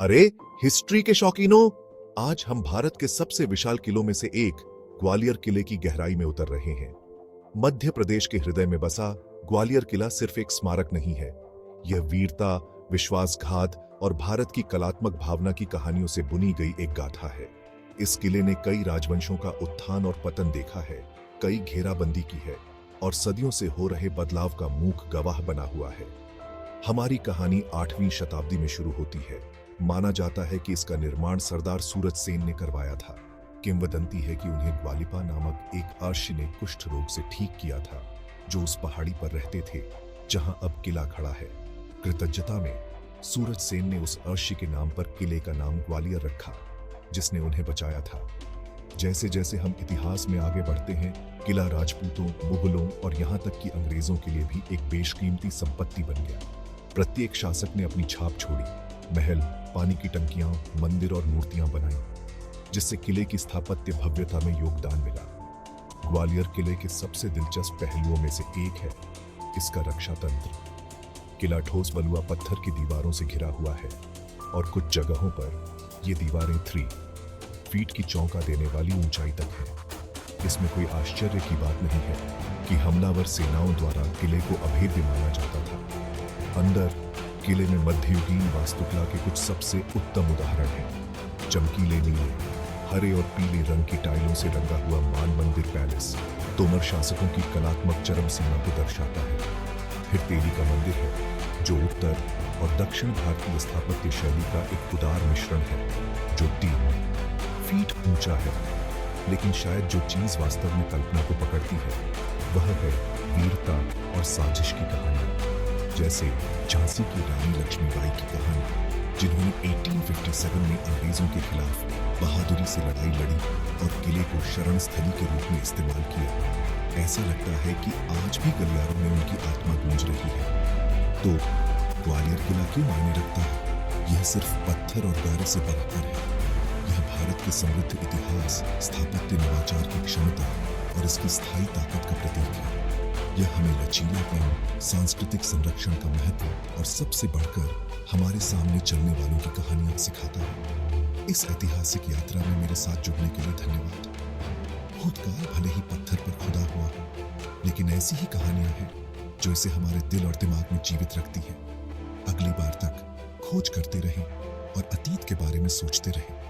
अरे हिस्ट्री के शौकीनों, आज हम भारत के सबसे विशाल किलों में से एक ग्वालियर किले की गहराई में उतर रहे हैं। मध्य प्रदेश के हृदय में बसा ग्वालियर किला सिर्फ एक स्मारक नहीं है, यह वीरता, विश्वासघात और भारत की कलात्मक भावना की कहानियों से बुनी गई एक गाथा है। इस किले ने कई राजवंशों का उत्थान और पतन देखा है, कई घेराबंदी की है और सदियों से हो रहे बदलाव का मूक गवाह बना हुआ है। हमारी कहानी 8वीं शताब्दी में शुरू होती है। माना जाता है कि इसका निर्माण सरदार सूरज सेन ने करवाया था। किंवदंती है कि उन्हें ग्वालिपा नामक एक अर्शी ने कुष्ठ रोग से ठीक किया था, जो उस पहाड़ी पर रहते थे जहां अब किला खड़ा है। कृतज्ञता में सूरज सेन ने उस अर्शी के नाम पर किले का नाम ग्वालियर रखा, जिसने उन्हें बचाया था। जैसे जैसे हम इतिहास में आगे बढ़ते हैं, किला राजपूतों, मुगलों और यहां तक कि अंग्रेजों के लिए भी एक बेशकीमती संपत्ति बन गया। प्रत्येक शासक ने अपनी छाप छोड़ी, महल, पानी की टंकियां, मंदिर और मूर्तियां बनाई, जिससे किले की स्थापत्य भव्यता में योगदान मिला। ग्वालियर किले के सबसे दिलचस्प पहलुओं में से एक है इसका रक्षा तंत्र। किला ठोस बलुआ पत्थर की दीवारों से घिरा हुआ है और कुछ जगहों पर ये दीवारें 3 फीट की चौंका देने वाली ऊंचाई तक है। इसमें कोई आश्चर्य की बात नहीं है कि हमलावर सेनाओं द्वारा किले को अभेद्य माना जाता था। अंदर किले में मध्ययुगीन वास्तुकला के कुछ सबसे उत्तम उदाहरण हैं। चमकीले नीले, हरे और पीले रंग की टाइलों से रंगा हुआ मान मंदिर पैलेस तोमर शासकों की कलात्मक चरम सीमा को दर्शाता है। फिर तेली का मंदिर है, जो उत्तर और दक्षिण भारतीय स्थापत्य शैली का एक उदार मिश्रण है, जो 3 फीट ऊंचा है। लेकिन शायद जो चीज वास्तव में कल्पना को पकड़ती है वह है वीरता और साजिश की कहानी। जैसे झांसी की रानी लक्ष्मीबाई की कहानी, जिन्होंने 1857 में अंग्रेजों के खिलाफ बहादुरी से लड़ाई लड़ी और किले को शरण स्थली के रूप में इस्तेमाल किया। ऐसा लगता है कि आज भी गलियारों में उनकी आत्मा गूंज रही है। तो ग्वालियर किला क्यों मायने रखता है? यह सिर्फ पत्थर और गारे से बढ़कर है। यह भारत के समृद्ध इतिहास, स्थापत्य नवाचार की क्षमता और इसकी स्थायी ताकत का प्रतीक है। यह हमें लचीलापन, सांस्कृतिक संरक्षण का महत्व और सबसे बढ़कर हमारे सामने चलने वालों की कहानियां सिखाता है। इस ऐतिहासिक यात्रा में मेरे साथ जुड़ने के लिए धन्यवाद। भूतकाल भले ही पत्थर पर खुदा हुआ हो, लेकिन ऐसी ही कहानियां हैं जो इसे हमारे दिल और दिमाग में जीवित रखती हैं। अगली बार तक खोज करते रहें और अतीत के बारे में सोचते रहें।